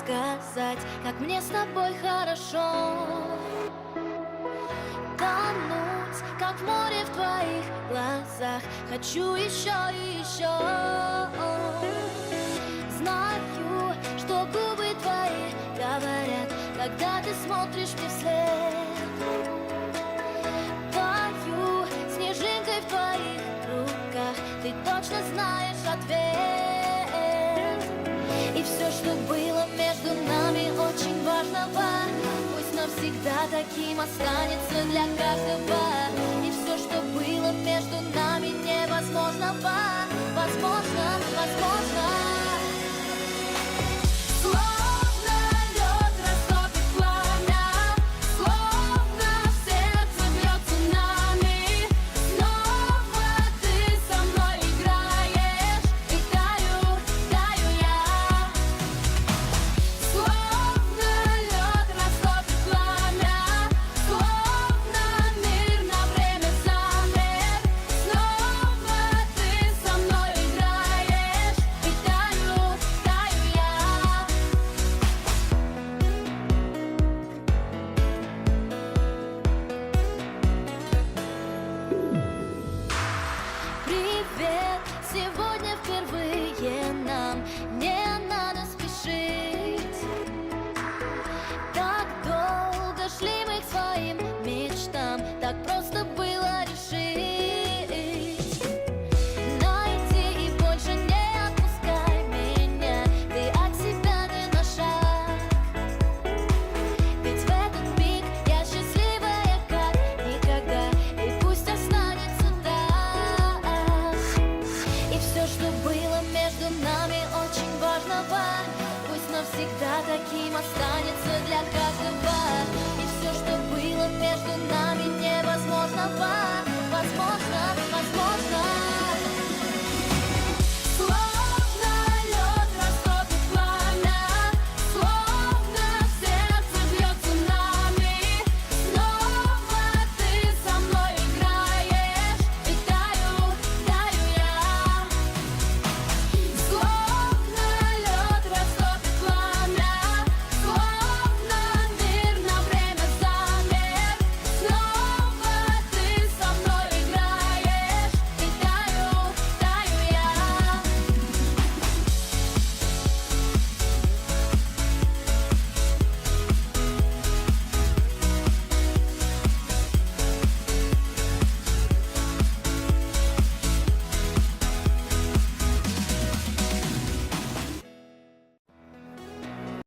сказать, как мне с тобой хорошо. Тонуть, как в море в твоих глазах, хочу еще и еще. Знаю, что губы твои говорят, когда ты смотришь мне вслед. Пою снежинкой в твоих руках, ты точно знаешь ответ. И все, что было между нами, очень важного, пусть навсегда таким останется для каждого. И все, что было между нами, невозможного, возможно, возможно.